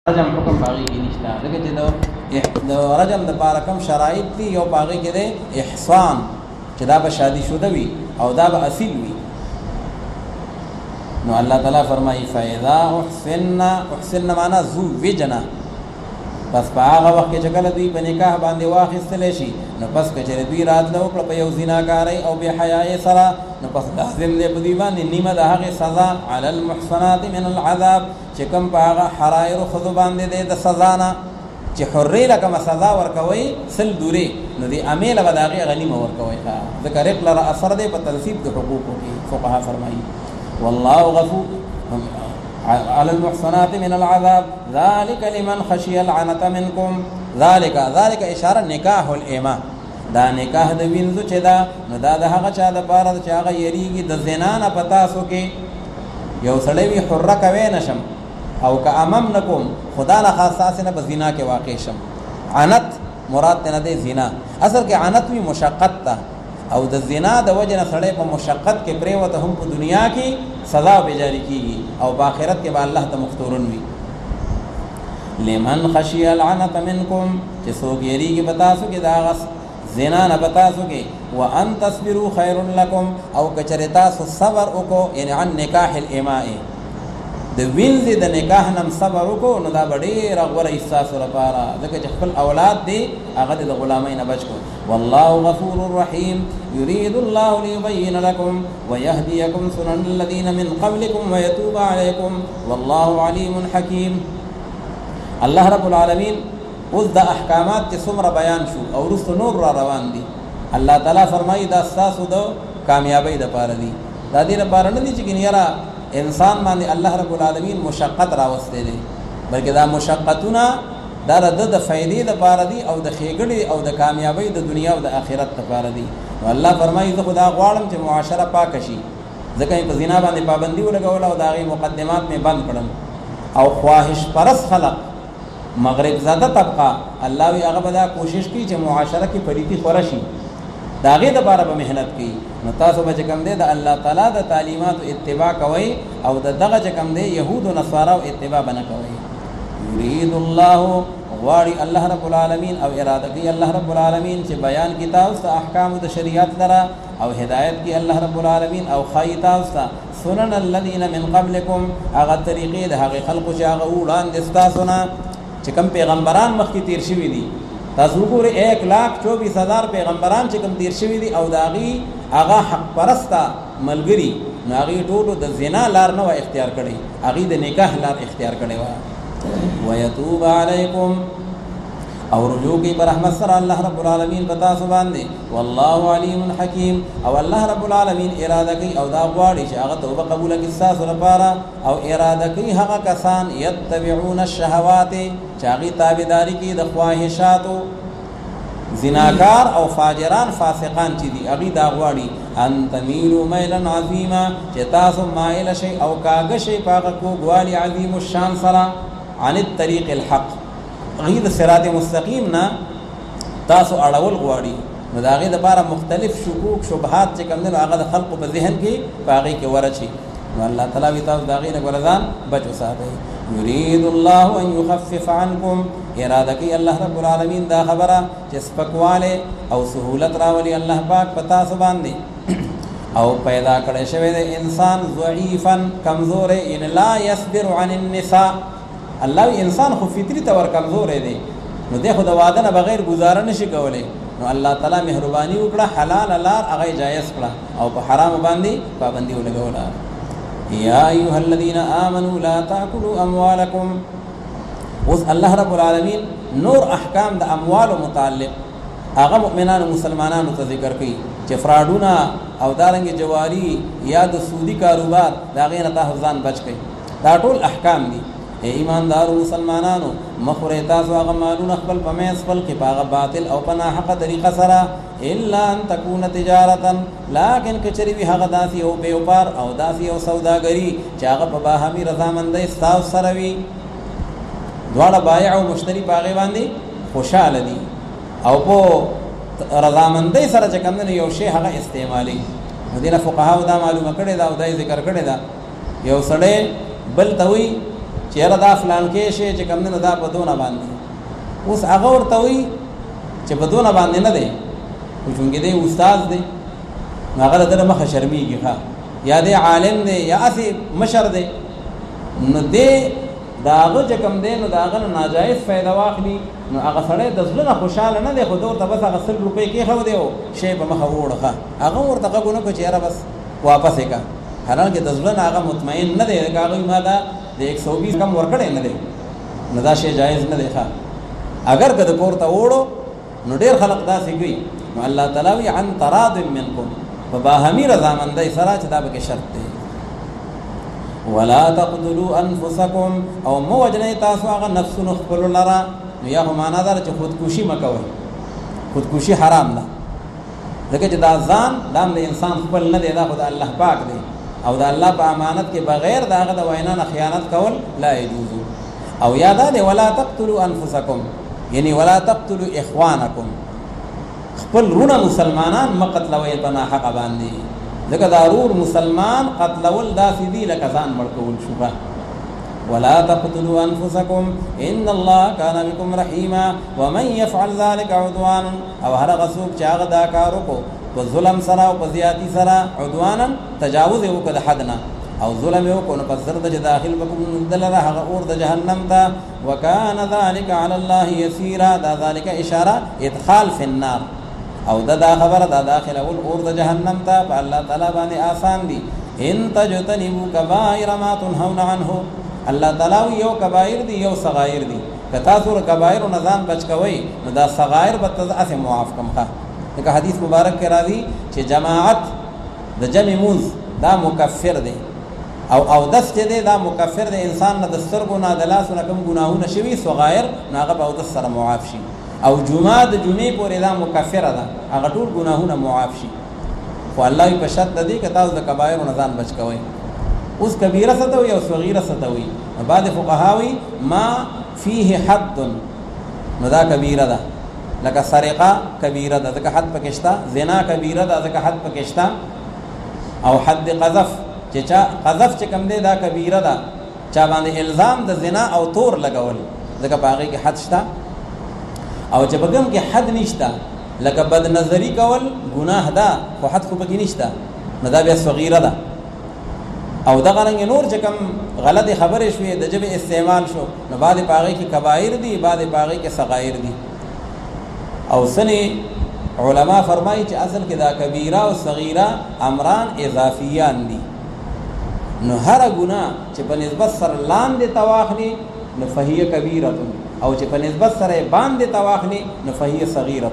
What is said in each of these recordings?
رجم حکم باغی کی نشتا دغه چې د رجم د پاره کم شرایط دي یو باغی کې د احسان چې دا به شادي شوده وي او دا به اصیل وي. نو الله تعالی فرمایي فاذا احسن معنا ذو وجنا، پس په هغه وخت کې چې کله دوی په نکاح باندې واخیستل شي نو پس کچره دوی راتلو کړ په یو زناکارۍ او بے حیاي سره نو پس لازم دی په دوی باندې نیمه د هغه سزا علی المحصنات من العذاب چې کوم په هغه حرائر خذ باندې د سزا نه چې حرې لکه سزا ورکوي سل دوری نو دی امیل به داغه غنیمه ورکوي. ذکر اقلر اثر دی په ترتیب د حقوقو کې فقها فرمایي والله غفور على المحصنات من العذاب ذلك لمن خشي العنة منكم. ذلك اشاره نکاح الایما، دا نکاح د وینځو چې دا نو دا د هغه چا د پاره چې هغه یریږي د زنا نه پتا سو کې یو سړی وی حره کوي نشم او که امم نکوم خدا نه خاصه نه بزنا کې واقع شم. عنت مراد نه دی زنا، اصل کې عنت وی مشقت تا او د زنا د وجه نه سړی په مشقت کې پریوته هم په دنیا کې سزا به جاری کیږي او په آخرت کې به الله ته مختورن وي. لمن خشي العنة منكم چې څوک یریږي بتا سو کې دا غس زنا نه بتا سو کې وان تصبروا خير لكم او کچرتا سو صبر وکړو یعنی عن نکاح الاماء د وینځ د نکاح نم صبر وکړو نو دا ډېر غوړه احساس لپاره ځکه چې خپل اولاد دی هغه د غلامۍ نه بچ کو. والله غفور رحيم يريد الله ليبين لكم ويهديكم سنن الذين من قبلكم ويتوب عليكم والله عليم حكيم. الله رب العالمین اوس د احکامات چې څومره بیان شو او وروسته نور را روان دي. الله تعالی فرمایي دا ستاسو د کامیابی د پاره دي، دا دې لپاره نه دي چې ګنیرا انسان باندې الله رب العالمین مشقت راوستي دي، بلکې دا مشقتونه دا د فائدې د پاره دي او د خېګړې او د کامیابی د دنیا او د آخرت لپاره دي. الله فرمایي زه خدا غواړم چې معاشره پاک شي، ځکه په زنا باندې پابندي ولګول او دا غي مقدمات می بند کړم او خواهش پرس خلق مغرب زاده طبقه الله وی هغه بدا کوشش کی چې معاشره کې پریتی خورشي داغه د باره به مهنت کوي. نو تاسو به کم دی د الله تعالی د تعلیمات اتباع کوي او دغه کم دی يهود او نصارا او اتباع بنه کوي. یرید الله غواړي الله رب العالمین او اراده کوي الله رب العالمین چې بیان کتاب او احکام د شریعت لره او هدایت کی الله رب العالمین او خایتا او سنن الذين من قبلكم هغه طریقې د هغه خلق چې هغه وړاندې تاسو نه چې کوم پیغمبران مخکې تیر شوي دي. تاسو ګورئ 1,24,000 پیغمبران چې کوم تیر شوي دي او داغي هغه حق پرسته ملګری نو هغه ټولو د زنا لار نه و اختیار کړي، هغه د نکاح لار اختیار کړي و. ويتوب عليكم او رجوع کی پر رحمت سره الله رب العالمین پتا سو باندې والله علیم حکیم. او الله رب العالمین اراده کوي او دا غواړي چې هغه توبه قبول کړي تاسو لپاره او اراده کوي هغه کسان یتبعون الشهوات چې هغه تابعداري کوي د خواهشاتو زناکار او فاجران فاسقان چې دي هغه دا غواړي ان تميلوا ميلا عظیما چې تاسو مایل شي او کاږه شي پاګه کو غواړي عظیم الشان سره عن الطريق الحق غید صراط مستقیم نه تاسو اړول غواړي نو دا غي د لپاره مختلف شکوک شبهات چې کوم نه هغه د خلق په ذهن کې باغی کې ورچی نو الله تعالی وی تاسو دا غي نه ګرځان بچو ساتي. یرید الله ان يخفف عنكم اراده کوي الله رب العالمین دا خبره چې سپکواله او سهولت راولي الله پاک پتا سو باندې او پیدا کړی شوی د انسان ضعیفا کمزور ان لا يصبر عن النساء. الله انسان خو فطری تور کمزور دی نو دغه د واده نه بغیر گزاره نشي کولای. نو الله تعالی مهرباني وکړه حلال لار هغه جایز کړه او په حرام باندې پابندي ولګوله. یا ایها الذين امنوا لا تاكلوا اموالکم. اوس الله رب العالمین نور احکام د اموال متعلق هغه مؤمنانو مسلمانانو ته ذکر کړي چې فراډونه او دارنګ جواری یا د سودی کاروبار دا غیر ته ځان بچ کړي. دا ټول احکام دي. ایماندار مسلمانانو مخوره تاسو هغه مالونه خپل په مېز خپل کې باغ باطل او په ناحقه طریقه سره الا ان تكون تجارتا لكن کچری وی هغه داسي او بیوپار او داسي او سوداګری چې هغه په باهمي رضامندۍ تاسو سره وي دواړه بایع او مشتری باغې باندې خوشاله دي او په رضامندۍ سره چې کوم نه یو شی هغه استعمالي. مدینه فقها دا معلومه کړي دا او دا ذکر کړي دا یو سړی بل ته وی چیرې دا فلان کې شي چې کوم نه دا په دونه باندې اوس هغه ورته وي چې په دونه باندې نه دی خو چونکې دی استاد دی هغه دغه مخه شرمېږي ښه یا دی عالم دی یا اسی مشر دی نو دی دا هغه چې کوم دی نو دا هغه ناجایز فایده واخلي نو هغه سړی د زړه نه خوشحاله نه دی خو ورته بس هغه 100 روپۍ کېښود دی او شی په مخه ووړه هغه ورته غږ ونه کړو چې یاره بس واپس یې کا حالانکه د زړه نه هغه مطمئن نه دی هغه ما دا د 120 کم ورکړی نه دی نو دا شی جایز نه دی اگر که د کور ته وړو نو ډېر خلق داسې کوي نو الله تعالی وي عن تراض منکم په باهمي رضامندۍ سره چې دا پکې شرط دی ولا تقتلوا انفسکم او مو وجنئ تاسو هغه نفسونه خپلو لره نو یا خو معنا دا چې خودکشي مه کوئ خودکشي حرام ده ځکه چې دا ځان دا هم د انسان خپل نه دی دا خو د الله پاک دی او د الله په امانت کې بغیر د هغه د وینا نه خیانت کول لا یجوز او یا دا دی ولا تقتلوا انفسکم یعنی ولا تقتلوا اخوانکم خپل رونه مسلمانان مقتلوي په ناحقه باندې ځکه ضرور مسلمان قتلول داسې دي لکه ځان مړ کول شوبه ولا تقتلوا انفسکم ان الله کان بكم رحیما ومن يفعل ذلك عدوانا او هر غصوب چې هغه دا کار وکړو په ظلم سره او په زیاتی سره عدوانا تجاوز وکړ د حد نه او ظلم وکړو نو پس زرد چې داخل بکم دلره هغه اور د جهنم ته وکانه ذلك على الله يسيرا دا ذلك اشاره ادخال في النار او دا خبره دا داخله ول اور د جهنم ته په الله تعالی باندې آسان دي ان تجتنبوا كبائر ما تنهون عنه الله تعالی یو کبائر دي یو صغائر دي کتا سور کبائر او نزان بچ کوي نو دا صغائر به تاسو معاف کم ښه دغه حدیث مبارک کې راځي چې جماعت د جمع موز دا مکفر دي او دس چې دی دا مکفر دی انسان نه د سترګو نه د لاسو نه کوم ګناهونه شوي صغایر نو هغه به اودس سره معاف شي او جمعه د جمعې پورې دا مکفره ده هغه ټول ګناهونه معاف شي خو الله په شرط دی که تاسو د کبایر نه ځان بچ کوئ اوس کبیره څه ته وایي او صغیره څه ته وایي بعض فقهاوی ما فيه حد نو دا کبیره ده لکه سرقه کبیره ده ځکه حد پکې شته زنا کبیره ده ځکه حد پکې شته او حد قذف چې چا قذف چې کوم دی دا کبیره ده چا باندې الزام د زنا او تور لګول ځکه په هغې کې حد شته او چې په کوم کې حد نشته لکه بد نظری کول ګناه ده خو حد خو پکې نشته نو دا بیا صغیره ده او دغه رنګ نور چې کوم غلطي خبرې شوې د ژبې استعمال شو نو بعضې په هغې کې کبایر دي بعضې په هغې کې صغایر دي او سنې علما فرمایي چې اصل کې دا کبیره او صغیره امران اضافیان دي نو هر ګناه چې په نسبت سره لاندې تواخلي نو فهیه کبیره او چې په نسبت سره باندې تواخلي نو فهیه صغیره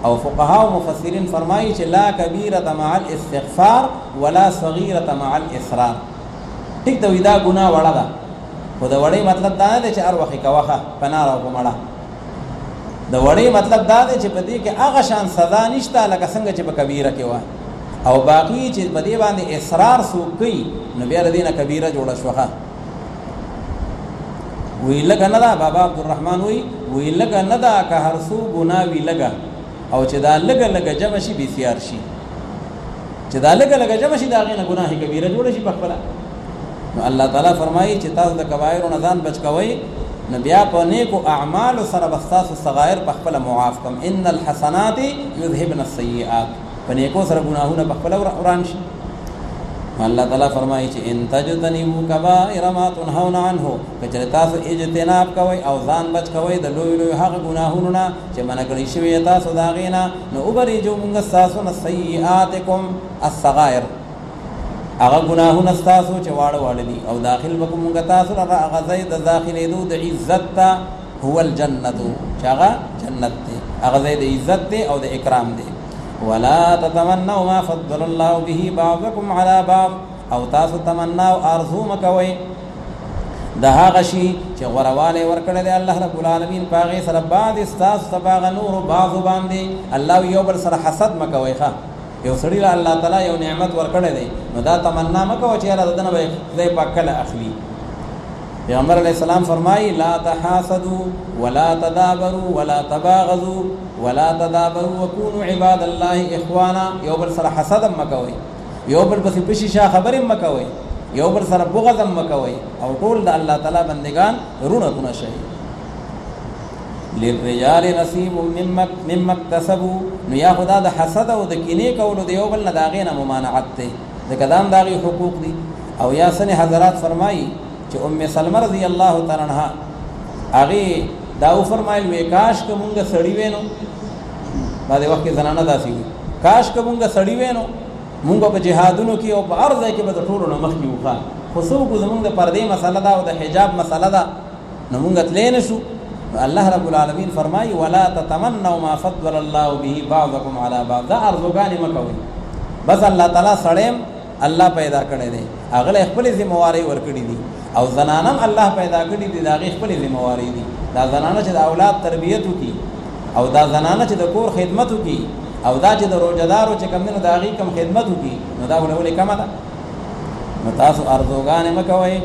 او فقها او مفسرین فرمایي چې لا کبیره مع الاستغفار ولا صغیره مع الاصرار ټیک دا ودا ګناه وړه ده خو دا وړې مطلب دا نه دی چې هر وخت کوخه پنار او مړه دا وړې مطلب دا دی چې په دې کې هغه شان سزا نشته لکه څنګه چې په کبیره کې وای او باقی چې په دې باندې اصرار څوک کوي نو بیا د دې نه کبیره جوړه شوه وی لګه نه ده بابا عبدالرحمن وی لګه نه ده که هر څو ګناه وي لګه او چې دا لګه لګه جمع شي بسیار شي چې دا لګه لګه جمع شي د هغې نه ګناه کبیره جوړه شي پخپله نو الله تعالی فرمایي چې تاسو د کبایرو نه ځان بچ کوئ نو بیا په نیکو اعمالو سره به ستاسو صغایر پخپله معاف کم ان الحسنات یذهبن السیئات په نیکو سره ګناهونه پخپله وران شي الله تعالی فرمایي چې ان تجتنبوا کبائر ما تنهون عنه کچره تاسو اجتناب کوئ او ځان بچ کوئ د لوی لوی هغه ګناهونو نه چې منع کړي شوي تاسو د هغې نه نو وبریجو موږ ستاسو نه سیئاتکم الصغائر هغه ګناهونه ستاسو چې واړه واړه دي او داخل به کوم موږ تاسو هغه هغه ځای د داخلېدو د عزت ته هو الجنت چې هغه جنت دی هغه ځای د عزت دی او د اکرام دی ولا تتمنوا ما فضل الله به بعضكم على بعض او تاسو تمنا او ارزو مکوئ د هغه شي چې غورواله ورکړی دی الله رب العالمین په هغې سره بعض ستاسو ته په هغه نورو بعضو باندې الله یو بل سره حسد مکوئ ښه یو سړي له الله تعالی یو نعمت ورکړی دی نو دا تمنا مه کوه چې یاره د ده نه به خدای پاک کله اخلي پیغمبر علیہ السلام فرمائی لا تحاسدوا ولا تدابروا ولا تباغضوا ولا تدابروا وكونوا عباد الله اخوانا یو بل سره حسد مکوئ یو بل پسې پشي شا خبرې مکوئ یو بل سره بغض هم مکوئ او ټول د الله تعالی بندگان رونه شئ. للرجال نصیب مما اکتسبوا، نو یا خدا د حسد او د کینې کولو د یو بل نه د هغې نه ممانعت دی، ځکه دا هم د هغې حقوق دي. او یا سن حضرات فرمایي چې ام سلمه رضی الله تعالی عنها هغې دا وفرمایل وی کاش که مونږ سړي وی نو، بعضې وخت کې زنانه داسې وي، کاش که مونږ سړي وی نو مونږ په جهادونو کې او په هر ځای کې به د ټولو نه مخکې وخوا، خو څه وکړو زمونږ د پردې مسله ده او د حجاب مسله ده نو مونږ تللی نه شو. الله رب العالمین فرمایي ولا تتمنوا ما فضل الله به بعضکم علی بعض، دا ارزوګانې مه کوئ. بس الله تعالی سړی الله پیدا کړی دی، هغه له خپلې ذمهوارۍ ورکړي دي، او زنانه الله پیدا کړي دي، د هغې خپلې ذمهوارۍ دي. دا زنانه چې د اولاد تربیت وکړي، او دا زنانه چې د کور خدمت وکړي، او دا چې د روژهدارو چې کوم دی نو د هغې کم خدمت وکړي، نو دا ولې کمه ده؟ نو تاسو ارزوګانې مه کوئ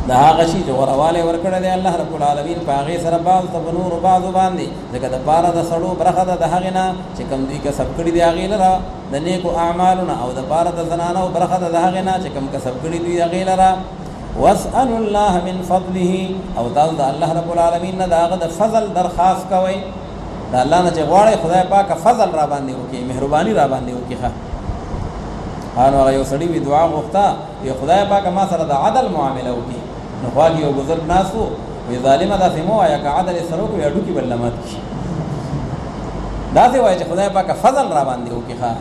د هغه شي چې غوروالی ورکړی دی الله رب العالمین په هغې سره بعض ته په نورو بعضو باندې، ځکه د پاره د سړو برخه ده د هغې نه چې کوم دوی کسب کړي دي هغې لره د نیکو اعمالو نه، او د پاره د زنانو برخه ده د هغې نه چې کوم کسب کړي دوی هغې لره. واسألوا الله من فضله، او تاسو د الله رب العالمین نه د هغه د فضل درخواست کوئ، د الله نه چې غواړئ خدای پاکه فضل را باندې وکړي، مهرباني را باندې وکړي. ښه نو هغه یو سړي وي دعا غوښته، وي خدای پاکه ما سره د عدل معامله وکړي، نو خوا کې یو بزرګ ناست و، وایي ظالمه داسې مه وایه که عدل یې سره وکړو یا ډوکي به له مات کړي، داسې وایه چې خدای پاکه فضل را باندې وکړي. ښه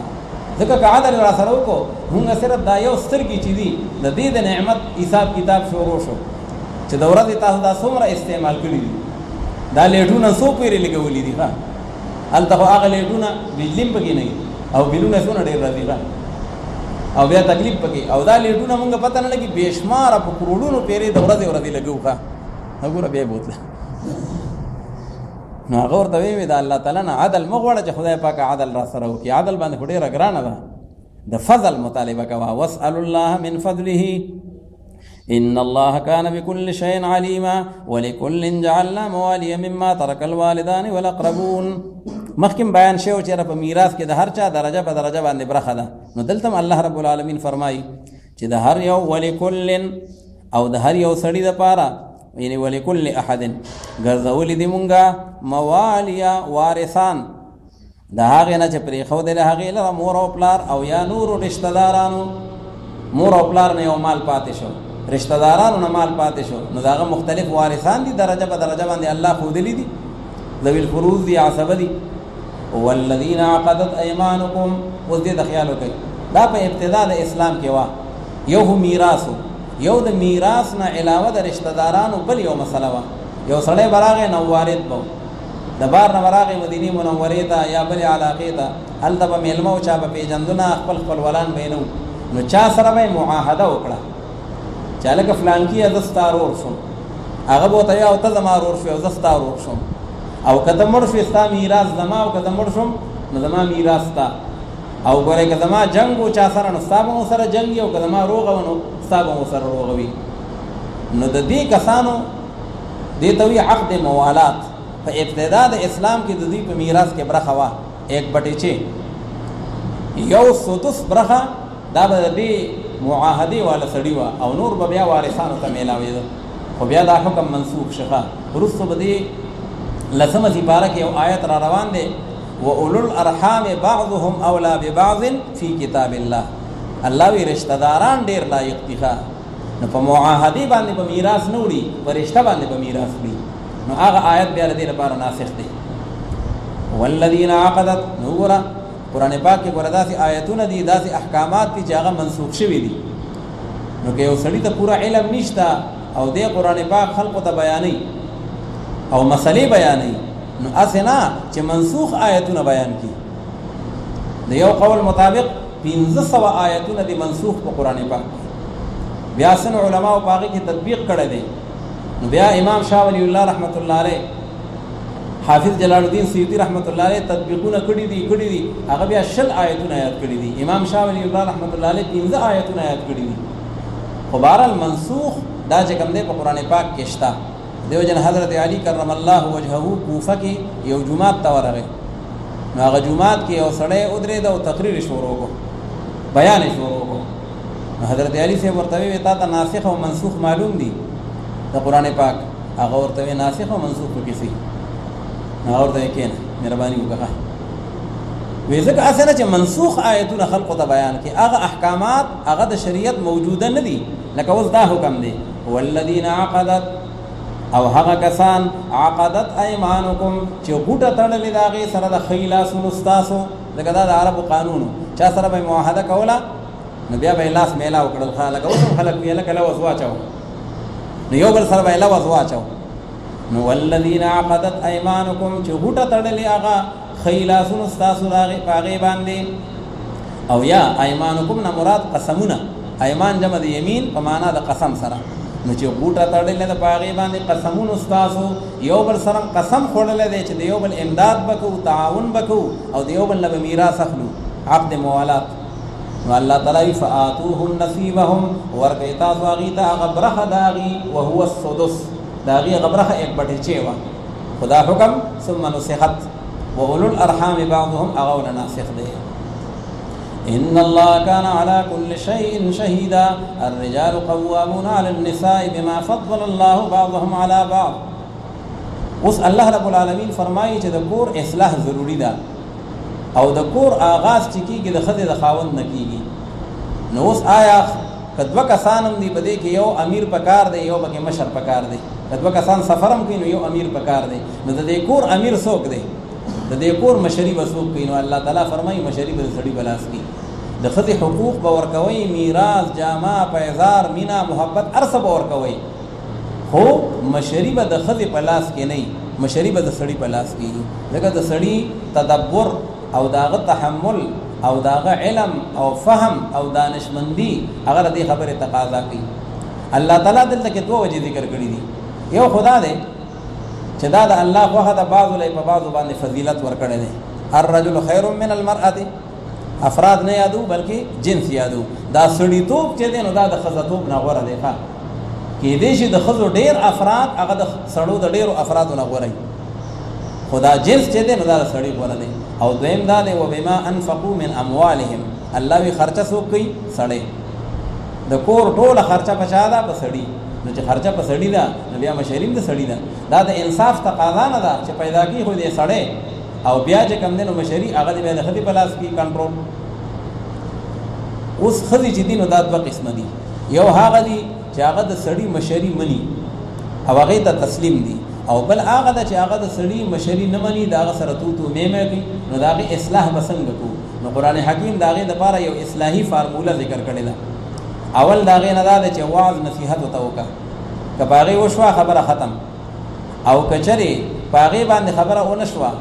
ځکه که عدل را سره وکړو مونږ صرف دا یو سترګې چې دي د دې د نعمت حساب کتاب شروع شو چې د ورځې تاسو دا څومره استعمال کړي دي، دا لیټونه څو پورې لګولي دي. ښه هلته خو هغه لیټونه بجلي هم پکې نه وي او بلونه څونه ډېر راځي، او بیا تکلیف پکې، او دا لیټونه مونږ پته نه لګي بې شماره په کروڑونو پیرې د ورځې لګو. ښه وګوره بیا بوتله، نو هغه ورته ویې د الله تعالی نه عدل مه غواړه چې خدای پاکه عدل را سره وکړي، عدل باندې خو ډېره ګرانه ده، د فضل مطالبه کوه. واسألوا الله من فضله ان الله كان بكل شيء عليما ولكل جعلنا موالي مما ترك الوالدان والاقربون. مخکم بیان شوی چې په میراث کې د هر چا درجه په درجه باندې برخه ده، نو دلته الله رب العالمین فرمایي چې د هر یو ولکل او د هر یو سړي دپاره، یعنی ولکل احد ګرځولي دي مونږه موالیا وارثان د هغې نه چې پرېښودلی هغې لره مور او پلار او یا نورو رشته دارانو. مور او پلار نه یو مال پاتې شو، رشته دارانو نه مال پاتې شو، نو د هغه مختلف وارثان دي، درجه په درجه باندې الله ښودلي دي، ذوي الفروض دي، عصبه دي. والذین عقدت ایمانکم، اوس دې د خیال وکړئ دا په ابتدا د اسلام کې وه، یو خو میراث و، یو د میراث نه علاوه د رشته دارانو بل یو مسله وه. یو سړی به راغی نو وارث به د بار نه به راغی مدینې منورې ته یا بلې علاقې ته، هلته به میلمه و، چا به پېژندونه، خپل خپلوالان به یې نه وو، نو چا سره به یې معاهده وکړه چې هلکه فلانکیه زه ستا ورور شوم، هغه به ورته وایي او ته زما ورور شوې او زه ستا ورور شوم، او که ته مړ شوې ستا میراث زما، او که ته مړ شوم نو زما میراث ستا، او ګورې که زما جنګ و چا سره نو ستا به مو سره جنګ وي، او که زما روغه وه نو ستا به مو سره روغه وي. نو د دې کسانو دې ته وایي عقد موالات. په ابتدا د اسلام کې د دوی په میراث کې برخه وه 1/6، یو سدس برخه دا به د دې معاهدې والا سړي وه، او نور به بیا وارثانو ته میلاوېده، خو بیا دا حکم منسوخ شخه. وروسته به دې 10مه سپاره کې یو آیت را روان دی، واولو الارحام بعضهم اولا ببعض فی کتاب الله. الله وی رشتہ داران ډېر لایق دي، نو په معاهدې باندې به میراث نه وړي، په رشته باندې به میراث وړي، نو هغه آیت بیا د دې لپاره ناسخ دی. والذین عقدت، نو وګوره قرآن پاک کې ګوره داسې آیتونه دي، داسې احکامات دي چې هغه منسوخ شوي دي. نو که یو سړي ته پوره علم نشته او دې قرآن پاک خلقو ته بیانوي او مسلې بیانوي، نو هسې نه چې منسوخ آیتونه بیان کړي. د یو قول مطابق 1500 آیتونه دي منسوخ په قرآن پاک، بیا سن علماء په هغې کې تطبیق کړی دی. نو بیا امام شاه ولی الله رحمت الله علیه، حافظ جلال الدین سیوطی رحمت الله علیه تطبیقونه کړي دي، هغه بیا 20 آیتونه یاد کړي دي. امام شاه ولی الله رحمت الله علیه 15 آیتونه یاد کړي دي. خو بهرحال منسوخ دا چې کوم دی په قرآن پاک کې شته. دیو جن حضرت علی کرم الله وجهه کوفه کې یو جماعت ته ورغی، نو هغه جماعت کې یو سړی ودرېد او تقریر شروع وکړو، بیان یې شروع وکړو. حضرت علی سے ورته وی تا ته ناسخ او منسوخ معلوم دي د قران پاک هغه ورته ناسخ او منسوخ کیسي هغه ورته کینه مهرباني وکړه وی ځکه اسنه چې منسوخ آیتونه خلق ته بیان کی هغه احکامات هغه د شریعت موجوده نه دي لکه اوس دا حکم دی والذین عقدت او هغه کسان عقدت ايمانکم چې غوټه تړلې داغه سره د خیلاس مستاسو دغه د عربو قانونو چا سره به معاهده کوله نو بیا به لاس میلا وکړل خلک او خلک ویل کله وسوا چاو نو یو بل سره به لا وسوا چاو نو والذین عقدت ايمانکم چې غوټه تړلې هغه خیلاس مستاسو داغه پاغه باندې او یا ايمانکم نه مراد قسمونه ایمان جمع د یمین په معنا د قسم سره نو چې غوټه تړلې د پاغه باندې قسمون استادو یو بل سره قسم خورلې دی چې د یو بل امداد وکړو تعاون وکړو او د یو بل له میراث اخلو عقد موالات نو الله تعالی فآتوهم نصیبهم ورکه تاسو هغه ته غبره داغي او هو السدس داغي غبره 1/6 وا خدا حکم ثم نسخت واولو الارحام بعضهم اغول ناسخ دی ان الله كان على كل شيء شهيدا الرجال قوامون على النساء بما فضل الله بعضهم على بعض اوس الله رب العالمین فرمایي چې د کور اصلاح ضروری ده او د کور آغاز چې کیږي د خدای د خاوند نه کیږي نو اوس آیا کدو کسانم دی بده کې یو امیر پکار دی یو بګه مشر پکار دی کدو کسان سفرم کینو یو امیر پکار دی نو د دې کور امیر څوک دی د دې کور مشری وسوک کینو الله تعالی فرمایي مشری به سړی بلاس کی د خدای حقوق به ورکوي میراث جامه پیزار مینا محبت ارسه به ورکوي خو مشری به د خدای پلاس کې نه مشری به د سړی پلاس کی دغه د سړی تدبر او داغه تحمل او داغه علم او فهم او دانشمندی اگر دې خبره تقاضا کوي الله تعالی دلته کې دوه وجې ذکر کړی دي یو خدا دې چې دا د الله خو هدا بعضو له په بعضو باندې فضیلت ورکړي دي الرجل خیر من المرأه افراد نه یادو بلکې جنس یادو دا سړی توپ چې دین دا د خزتوب نه غوړه دی ښا کې دې چې د خزو ډیر افراد هغه د سړو د ډیرو افرادو نه غوړي خدا جنس چې دین دا سړی غوړه دی او دویم دا دی و بما انفقوا من اموالهم الله وی خرچه سو کوي سړی د کور ټوله خرچه پچا ده په سړی نو چې خرچه په سړی ده نو بیا مشریم د سړی ده دا د انصاف تقاضا نه ده چې پیدا کی خو دې سړی او بیا چې کم دینو مشری هغه دې د خدي پلاس کی کنټرول اوس خدي چې دینو دا دوه قسم دي یو هغه دي چې هغه د سړی مشری مني او هغه ته تسلیم دي او بل هغه د چې هغه د سړی مشری نه مني دا سره تو مې کوي نو دا غي اصلاح بسنګ کو نو قران حکیم دا غي د لپاره یو اصلاحي فارموله ذکر کړی دا اول دا غي نه دا چې واعظ نصيحت وتوکا کباغي وشوا خبره ختم او کچري باغي باندې خبره ونشوا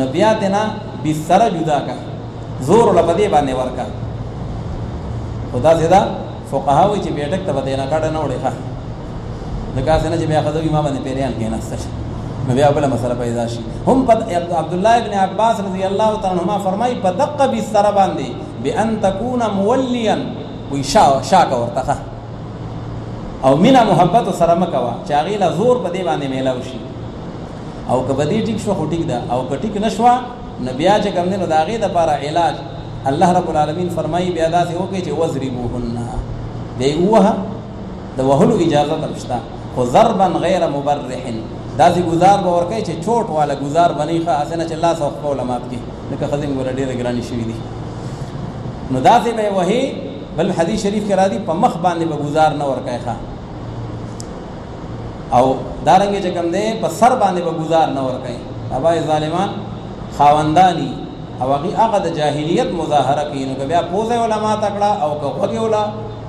نو بیا دنا بسره جدا کا زور لپدی باندې ورکا خدا زیدا فقهاوی چې بیٹک ته بدینا کاټه نه وړي ښه لکه څنګه چې بیا خدای ما باندې پیریان کې نهسته نو بیا بل مسله پیدا شي هم عبد الله ابن عباس رضی الله تعالی عنهما فرمای په دقه بسره باندې بان تكون موليا وشاک ورته او مینا محبت سره مکوا چاغي لا زور په دې باندې میلاو شي او کبدی ټیک شو ټیک دا او کټیک نشوا نبیا چې کوم نو داغه د لپاره علاج الله رب العالمین فرمایي بیا دا څه وکي چې وزربوهن دی وها د وهلو اجازه ترشتا خو ضربا غیر مبرح دا ځي گزار به ورکه چې چوٹ والا گزار بنی ښه اسنه چې الله سو خپل علماء کې لکه خزم ګور ډیره ګرانی شوی دي نو دا څه به وਹੀ بل حدیث شریف کې را دي په مخ باندې به گزار نه ورکه ښه او دارنګه چې کوم دی په سر باندې به گزار نه ورکه ابا ظالمان خاوندانی او هغه د جاهلیت مظاهره کوي نو بیا پوزه علماء تکړه او کوغه ولا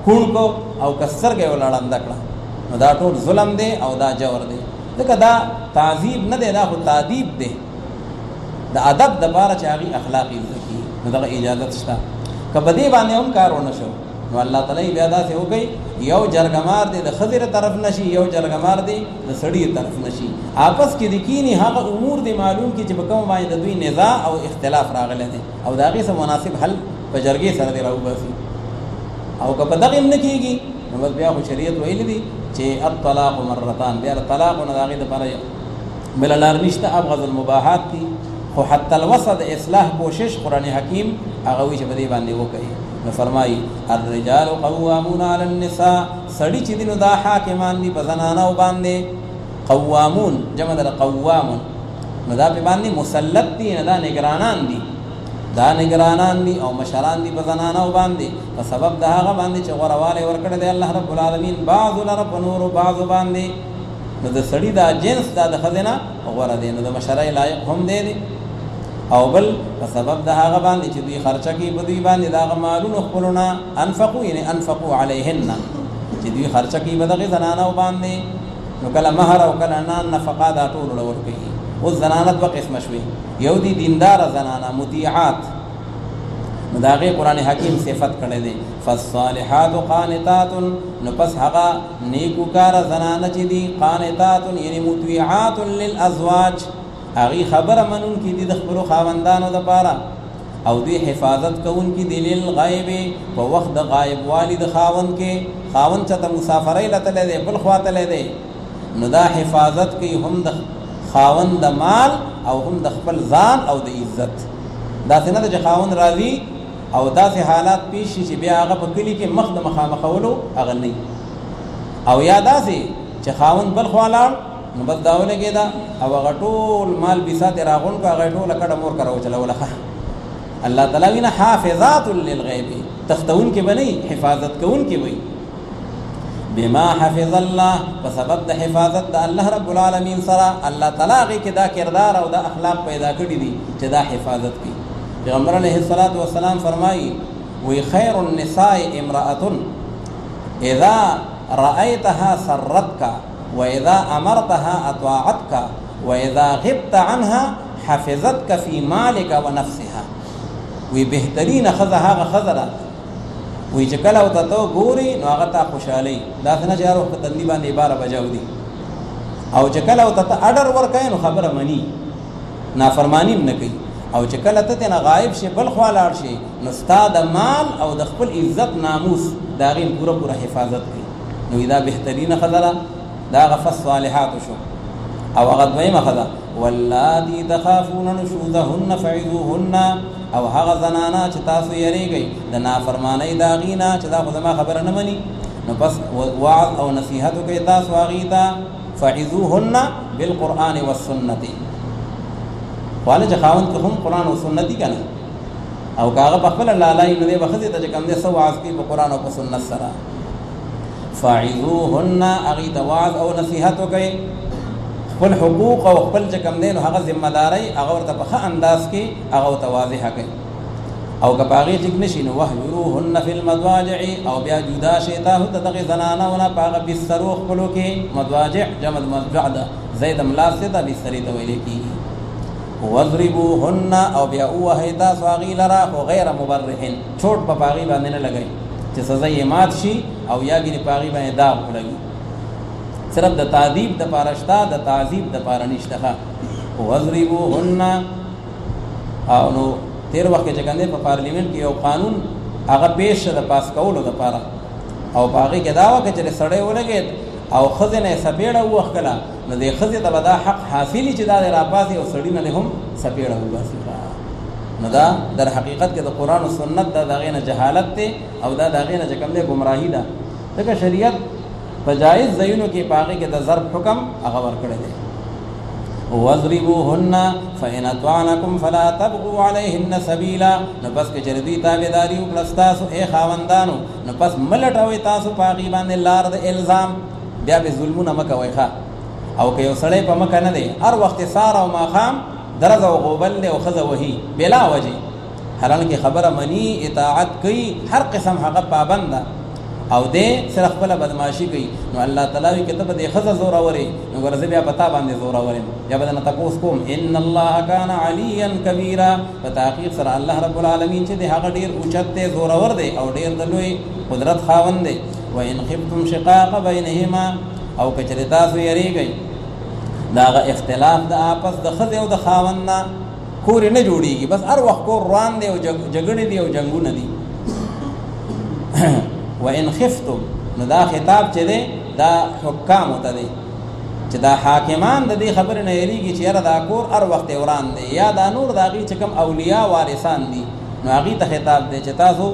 خون کو او کسرګه ولاړند کړه نو دا ټول ظلم دی او دا جور دی لکه دا تعذیب نه دی دا خو تادیب دی د ادب د بار چاغي اخلاقی ذکی نو دا اجازه شته کبدی باندې هم کارونه شو نو الله تعالی بیا دا څه وکي یو جرګمار دی د خضر طرف نشي یو جرګمار دی د سړی طرف نشي آپس کې د کینی هغه امور دی معلوم کی چې په کوم باندې د دوی نزاع او اختلاف راغلی دی او دا غي سم مناسب حل په جرګې سره دی راو باسي او که په دغه نه کیږي نو بیا خو شریعت ویل دي چې الطلاق مرتان بیا طلاق نه داغه د پاره بل لار نشته ابغض المباحات دي خو حتی الوسط اصلاح کوشش قران حکیم هغه وی چې بده باندې وکړي نو فرمایي الرجال قوامون علی النساء، سړي چې دي نو دا حاکمان دي په زنانو باندې. قوامون جمع در قوامون، نو دا په باندې مسلط دي، نه دا نگرانان دي، دا نگرانان دي او مشران دي په زنانو باندې په سبب د هغه باندې چې غورواله ورکړه دی الله رب العالمین بعض لرب نور بعض باندې. نو د سړي دا جنس دا د خزینه غوړه دی، نو د مشرای لایق هم دی او بل په سبب د هغه باندې چې دوی خرچه کوي په دوی باندې دا مالونه خپلونه انفقوا، یعنی انفقوا علیهن، چې دوی خرچه کوي په دغه زنانو باندې. نو کله مہر او کله نفقه دا ټول ورکوي. او زنانه دوه قسم شوي، یو دي دیندار زنانه مطیعات، نو دا غي قران حکیم صفت کړي دي فالصالحات قانتات، نو پس هغه نیکوکار زنانه چې دي قانتات یعنی مطیعات للازواج، هغه خبره منون کې دي د خپل خاوندانو د پاره، او دوی حفاظت کوون کې دلیل غیب په وخت د غایب والد خاوند کې، خاوند چې مسافرۍ لته لدی بل خواته لدی، نو دا حفاظت کوي هم د خاوند د مال او هم د خپل ځان او د عزت. دا څنګه چې خاوند راضي او داسې حالات پیش شي چې بیا هغه په کلی کې مخ د مخامخولو هغه نه، او یا داسې چې خاوند بل خوا لاړ نو بس دا ولګېده او هغه ټول مال بساط راغون کو هغه ټوله کډه مور کرو چلوله. الله تعالی وینا حافظات للغیب، تختون کې بنئ حفاظت کون کې وي بما حفظ الله، په سبب د حفاظت د الله رب العالمین سره. الله تعالی غي کې دا کردار او دا اخلاق پیدا کړی دي چې دا حفاظت کوي. پیغمبر علیه الصلاۃ والسلام فرمایي وی خیر النساء امرأة اذا رأيتها سرتك واذا امرتها اطاعتك واذا غبت عنها حفظتك في مالك ونفسها. وی بهترین خزه هغه خزره وی چې کله او ته ګوري نو هغه ته خوشالي، دا څنګه چې هر وخت تندې باندې عبارت بجاو دي، او چې کله او ته اډر ورکای نو خبره مني، نافرمانی نه کوي، او چې کله ته نه غایب شي بل خوا لاړ شي نو ستاد مال او د خپل عزت ناموس دا غین پوره حفاظت کوي. نو دا بهترین خزره دا غفص صالحات شو. او هغه دویمه خزه واللاتي تخافون نشوزهن فعظوهن، او هغه زنانا چې تاسو یریږئ د نافرمانی دا غینا چې دا خو زما خبره نه مني، نو پس وعظ او نصیحت کوي تاسو هغې ته فعظوهن بالقرآن والسنة. واله چې خاوند که هم قرآن او سنت دي که نه، او که هغه په خپله لالایي نو دی به ښځې ته چې کوم دی څه وعظ کوي په قرآن او په سنت سره. فعظوهن هغې ته وعظ او نصیحت وکئ، خپل حقوق او خپل چې کوم دی نو هغه ذمه دارۍ هغه ورته په ښه انداز کې هغه ورته واضحه کوي. او که په هغې ټیک نه شي نو وهجروهن فی المضاجع، او بیا جدا شي تاسو د دغې زنانو نه په هغه بسترو خپلو کې. مضاجع جمع مضجع ده، زید ملاسې ته بسترې ته ویلی کېږي. واضربوهن، او بیا ووهئ تاسو هغې لره خو غیر مبرحن، چوټ په هغې باندې نه لګئ چې سزا یې مات شي او یا ګینې په هغې باندې داغ ولګي. صرف د تعذیب د پاره شته، د تعذیب د پاره نشته. واضربوهن، او نو تیر وخت چې کوم دی په پارلیمنت کې یو قانون هغه پیش شه د پاس کولو دپاره، او په هغې کې دا وه که چېرې سړی ولګېد او ښځې نه یې سپېړه ووښکله نو دې ښځې ته به دا حق حاصلي چې دا دې راپاسي او سړي نه دې هم سپېړه وباسي. نو دا در حقیقت کې د قرآن و سنت دا د هغې نه جهالت دی، او دا د هغې نه چې کوم دی ګمراهي ده. ځکه شریعت په جایز ځایونو کې په هغې کې د ضرب حکم هغه ورکړی دی. واضربوهن فإن أطعنكم فلا تبغوا عليهن سبيلا، نو پس که چېرې دوی تابعداري وکړه ستاسو ای خاوندانو نو پس مه لټوئ تاسو په هغې باندې لار د الزام، بیا به ظلمونه مه کوئ ښه. او که یو سړی په مکه نه دی هر وخت سار او ماښام درز او غوبل دی او ښځه وهي بلا وجې، حالانکې خبره مني اطاعت کوي هر قسم هغه پابند ده، او دې سره خپله بدماشي کوي، نو الله تعالی وایي که ته به دې ښځه زورورې نو ګوره زه بیا په تا باندې زورور یم، بیا به درنه تپوس کوم. ان الله کان علیا کبیرا، په تحقیق سره الله رب العالمین چې دی هغه ډېر اوچت دی، زورور دی او ډېر د لوی قدرت خاوند دی. وان خفتم شقاق بینهما، او که چېرې تاسو یریږئ د هغه اختلاف د آپس د ښځې او د خاوند نه، کور یې نه جوړېږي، بس هر وخت کور روان دی او جګړې دي او جنګونه دي. وان خفتم، نو دا خطاب چې دی دا حکامو ته دی چې دا حاکمان د دې خبرې نه یریږي چې یاره دا کور هر وخت وران دی، یا دا نور د هغې چې کوم اولیاء وارثان دي نو هغې ته خطاب دی چې تاسو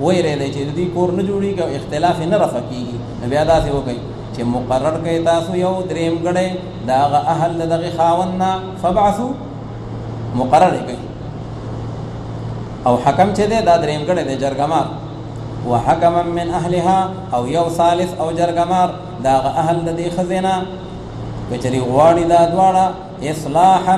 ویری دی چې دې کور نه جوړي که اختلاف نه رفع کیږي نو بیا داسې وکړي چې مقرر کړئ تاسو یو دریم ګړی د هغه اهل د دغې خاوند نه فبعثو مقرر یې کوي او حکم چې دی دا دریم ګړی دی جرګمار وحکما من اهلها او یو ثالث او جرګمار د هغه اهل د دې ښځې نه که چېرې غواړي دا دواړه اصلاحا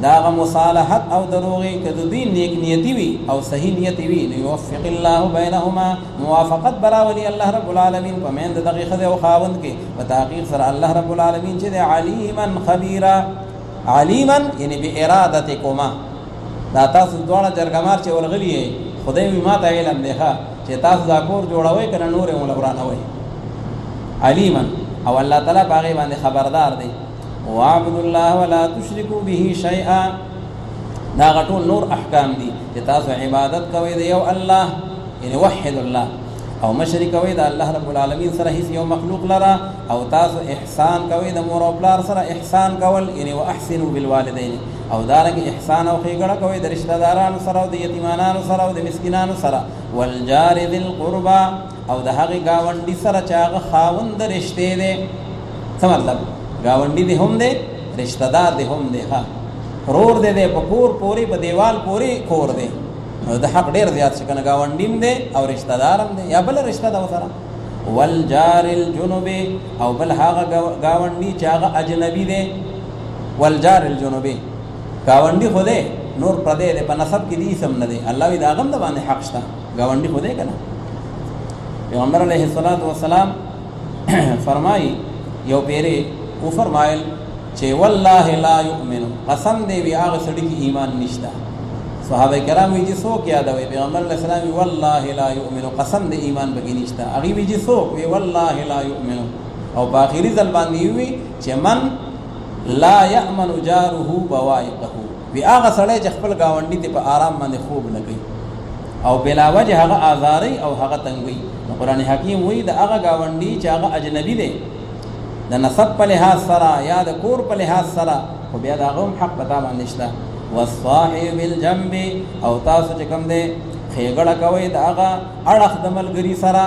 دا هغه مصالحت او دروغې که د دوی نیک نیتي وي او صحیح نیتي وي نو یوفق الله بینهما موافقت براولي الله رب العالمین په میند د دغې ښځې او خاوند کې په تحقیق سره الله رب العالمین چې دی علیما خبیرا علیما یعنی بارادتکما دا تاسو دواړه جرګمار چې ورغلي یې خدای وي ما ته علم دی ښه چې تاسو دا کور جوړوئ که نه نور یې ولورانوئ علیما او الله تعالی په هغې باندې خبردار دی واعبدوا الله ولا تشركوا به شيئا دا غټول نور احکام دي چې تاسو عبادت کوئ د یو الله یعنی وحد الله او مشرک کوئ د الله رب العالمین سره هیڅ یو مخلوق لره او تاسو احسان کوئ د مور او پلار سره احسان کول یعنی واحسنوا بالوالدین او دارنګه احسان او ښېګړه کوئ د رشتہ دارانو سره او د یتیمانانو سره او د مسکینانو سره والجار ذي القربى او د هغې ګاونډي سره چې هغه خاوند د رشتې دی څه مطلب گاونډي دی هم دی رشتہ دار دی هم دی ها رور دی دی په کور پورې په دیوال پورې کور دی نو د حق ډېر زیات شي که نه ګاونډي هم دی او رشتہ دار هم دی یا بله رشتہ ده ورسره والجار الجنوب او بل هغه گاونډي چې هغه اجنبي دی والجار الجنوب گاونډي خو دی نور پردی دی په نسب کې دی سم نه دی الله وي د هغه هم د باندې حق شته گاونډي خو دی که نه پیغمبر علیه الصلاة والسلام فرمایي یو پیرې وفرمایل چې والله لا یؤمن قسم دی وی هغه سړي کې ایمان نشته صحابه کرام وی چې څوک یادوي پیغمبر علیه السلام وی والله لا یؤمن قسم دی ایمان بګی نشته هغه وی چې څوک وی والله لا یؤمن او په اخري ځل باندې وی چې من لا یأمن جاره بوائقه وی هغه سړی چې خپل گاونډي ته په آرام باندې خوب نه کوي او بلا وجه هغه آزاري او هغه تنګوي قرآن حکیم وی د هغه گاونډي چې هغه اجنبي دی د نسب په لحاظ سره یا د کور په لحاظ سره خو بیا د هغه هم حق په تا باندې شته والصاحب بالجنب او تاسو چې کوم دی ښېګړه کوئ د هغه اړخ د ملګري سره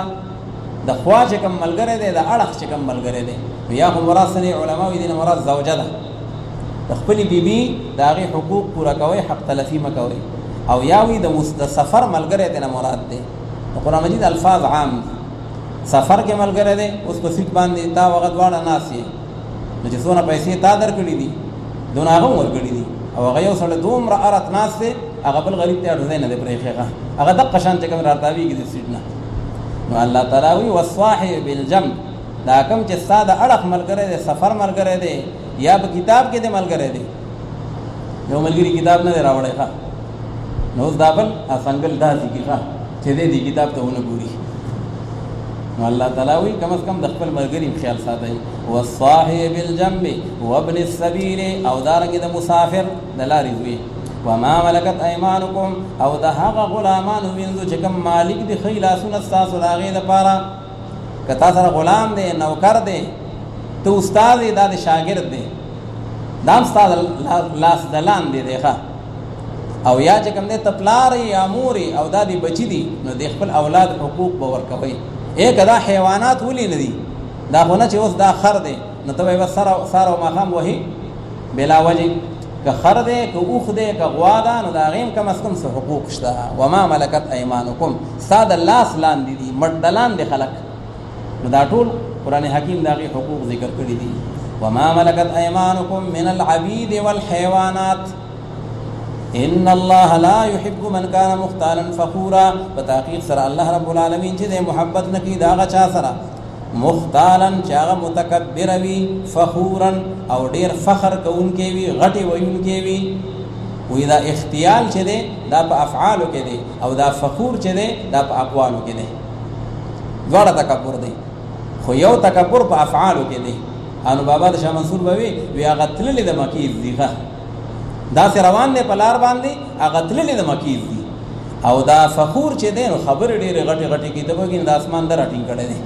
د خوا چې کوم ملګری دی د اړخ چې کوم ملګری دی یا خو مراد سنې علما وي دي نه مراد زوجه ده د خپلې بیبي د هغې حقوق پوره کوئ حق تلفي مه کوئ او یا وي د سفر ملګری دی نه مراد دی د قرآن مجید الفاظ عام دي سفر کې ملګری دی اوس په سیټ باندې تا هغه دواړه ناست یې نو چې څونه پیسې تا درکړي دي دونه هغه هم ورکړي دي او هغه یو سړی دومره ارت ناست دی هغه بل غریب ته ډوډۍ نه دی پرېښې هغه دقه شان چې کوم راتاویږي د سیټ نه نو الله تعالی وایي والصاحب بالجنب دا کوم چې ستا د اړخ ملګری دی سفر ملګری دی یا په کتاب کې دی ملګری دی یو ملګري کتاب نه دی راوړی ښه نو اوس دا بل څنګل داسې کي ښه چې دی کتاب ته ونه ګوري نو الله تعالی وی کم از کم د خپل ملګري خیال ساتئ والصاحب بالجنب وابن السبيل او دارنګ د مسافر د لارې زوی وما ملکت ایمانکم او د هغه غلامانو وینځو چې کوم مالک دی ښی لاسونه ستاسو د هغې دپاره که تا سره غلام دی نوکر دی ته استاد دی دا د شاګرد دی دا هم ستا د لاس د لاندې دی ښه او یا چې کوم دی ته پلار یا مور او دا دی بچي دي نو د خپل اولاد حقوق به ورکوئ که دا حیوانات ولې نه دي دا خو نه چې اوس دا خر دی نو ته به بس سار او ماښام وهي بلا وجه که خر دی که اوښ دی که غوا ده نو د هغې هم کم از کم څه حقوق شته وما ملکت ایمانکم ستا د لاس لاندې دي مټ د لاندې خلک نو دا ټول قرآن حکیم د هغې حقوق ذکر کړي دي وما ملکت ایمانکم من العبید والحیوانات ان الله لا يحب من كان مختالا فخورا بتحقیق سره الله رب العالمین چې د محبت نکي دا غا چا سره مختالا چې هغه متکبر وي فخورا او ډیر فخر کوونکی وي غټي ویونکی وي وې دا اختیال چې دی دا په افعالو کې دی او دا فخور چې دی دا په اقوالو کې دی دواړه تکبر دی خو یو تکبر په افعالو کې دی انو بابا د شاه منصور به وي هغه تللی د مکیز دی دا سه روان دی په لار باندې هغه تللی د مکیز دی او دا فخور چې دی نو خبرې ډېرې غټې غټې کېږي ته به د اسمان در راټینګ کړی دی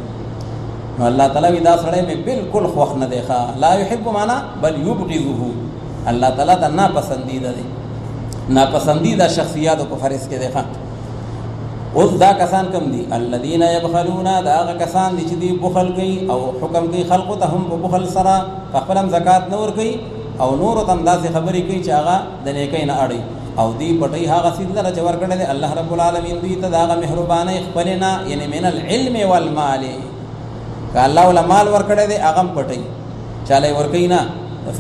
نو الله تعالی وی دا سړی مې بالکل خوښ نه دی لا يحب معنا بل يبغضه الله تعالی ته ناپسندیده دی ناپسندیده شخصیاتو په فهرست کې دی اوس دا کسان کم دي الذين يبخلون دا هغه کسان دي چې دی بخل کوي او حکم کوي خلق ته هم په بخل سره خپل هم زکات نور کوي او نور ته اندازې خبرې کوي چې هغه د نیکۍ نه اړي او دی پټي هغه سید لره چې ورکړل دي الله رب العالمین دوی ته دا هغه مهرباني خپلنا یعنی من العلم والمال که الله ولا مال ورکړل دي هغه پټي چاله ورکې نه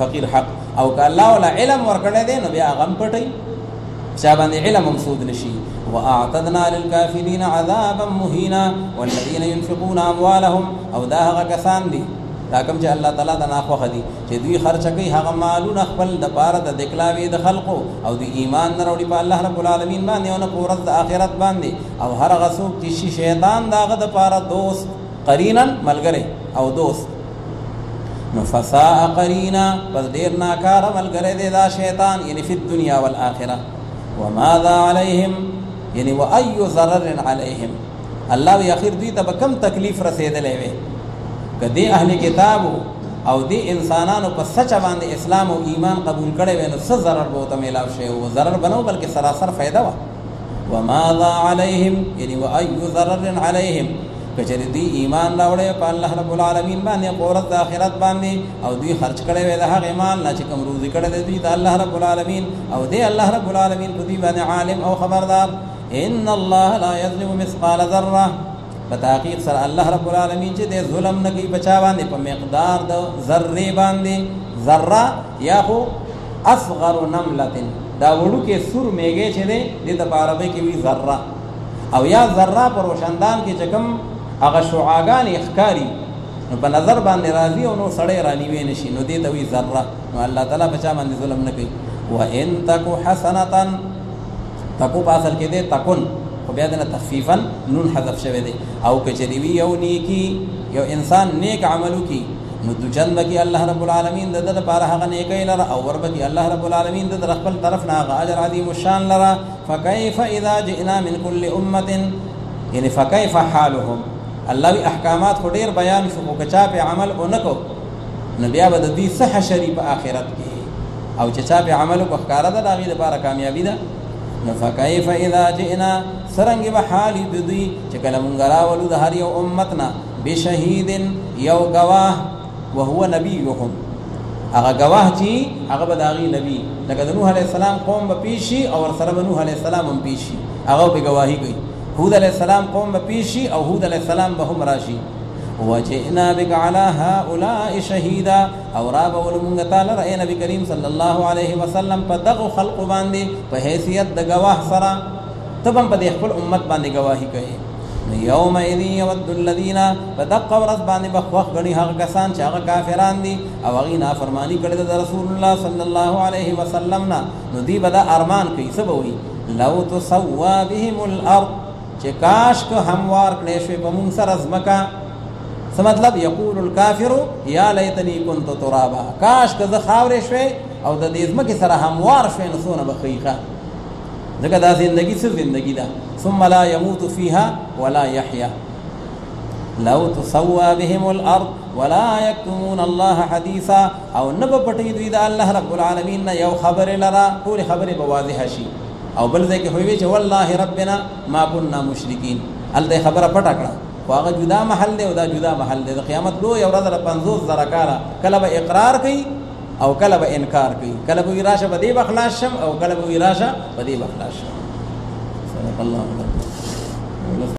فقیر حق او که الله ولا علم ورکړل دي نو بیا هغه پټي چا باندې علم مقصود نشي واعتدنا للكافرين عذابا مهينا والذين ينفقون اموالهم او دا هغه کسان دي دا کوم چې الله تعالی دا ناخوخه دي چې دوی خرچ کوي هغه مالونه خپل د پاره د دکلاوي د خلقو او د ایمان نه وروړي په الله رب العالمین باندې او نه پورز د آخرت باندې او هر هغه څوک چې شیطان داغه د پاره دوست قرینا ملګری او دوست نو فساء قرینا پس ډیر ناکار ملګری دی دا شیطان یعنی په دنیا والآخرت وماذا عليهم یعنی وأي ضرر عليهم الله وی اخر دوی ته کم تکلیف رسیدلې وي کدی اهل کتابو او دی انسانانو په سچ باندې اسلام او ایمان قبول کړي وي نو څه ضرر به ته ملاو شي او ضرر بنو بلکې سراسر فائدہ وا وماذا عليهم یعنی وأي ضرر عليهم کچری دی ایمان راوړې په الله رب العالمین باندې قورت د آخرت باندې او دوی خرج کړي وي د هغه مال نه چې کوم روزي کړي دی د الله رب العالمین او دی الله رب العالمین په دې باندې عالم او خبردار ان الله لا يظلم مثقال ذره بتحقیق سره الله رب العالمین چې د ظلم نه کوي بچا باندې په مقدار د ذره باندې ذره یا خو اصغر نمله دا وړو کې سور میږي چې د عربی کې وی ذره او یا ذره پر روشندان کې چکم هغه شعاعان اخکاری نو په نظر باندې راځي او نو سړی رانی وې نشي نو دې ته وی ذره نو الله تعالی بچا باندې ظلم نه کوي وان تک حسنه تکو په اصل کې دې تکون خو بیا دنه تخفیفا نون حذف شوی دی او کچری وی یو نیکی یو انسان نیک عملو کی نو د جنت کې الله رب العالمین د لپاره هغه نیکی لره او ور به الله رب العالمین د خپل طرف نه هغه اجر عظیم الشان لره فكيف اذا جئنا من كل امه یعنی فكيف حالهم الله وی احکامات خو ډیر بیان شو کچا په عمل اونکو نو بیا به د دې صح شری په آخرت کې او چې چا په عمل کو ښکارا ده دغه لپاره کامیابی ده فكيف اذا جئنا سرنګ به حال دوی چې کله مونږ راولو د هر یو امتنا بشهید یو گواه وهو نبيهم هغه گواه چې هغه به داغي نبی لکه د نوح علی السلام قوم به پیشي او سره نوح علی السلام هم پیشي هغه به گواہی کوي هود علی السلام قوم به پیشي او هود علی السلام به هم راشي وجئنا بك على هؤلاء شهيدا او راب ولمغ تعالی اے نبی کریم صلی الله علیه وسلم په دغه خلق باندې په حیثیت د گواه سره تبم په خپل امت باندې گواہی کوي یوم اذ يود الذين فدق ورز باندې بخوخ غني هغه کسان چې هغه کافران دي او هغه نافرمانی کړي د رسول الله صلی الله علیه وسلم نه نو دی بدا ارمان کوي سبوي لو تسوا بهم الارض چې کاش کو هموار کړي شوی په مون سره ازمکا څه مطلب یقول الکافر یا لیتنی كنت ترابا کاش که زه خاورې شوی او د دې ازمکه سره هموار شوی نو څونه بخیخه ځکه دا زندگی څه زندگی ده ثم لا يموت فيها ولا يحيى لو تسوا بهم الارض ولا يكتمون الله حديثا او نب پټي دوی د الله رب العالمین نه یو خبر لرا ټول خبره بواضح شي او بل ځکه هوی چې والله ربنا ما كنا مشرکین ال دې خبره پټه کړه واغه جدا محل دی او دا جدا محل دی د قیامت لو یو ورځ 50 زره کارا کله به اقرار کوي او کله به انکار کوي کله به راشه به دی بخلاص شم او کله به راشه به دی بخلاص شم صدق الله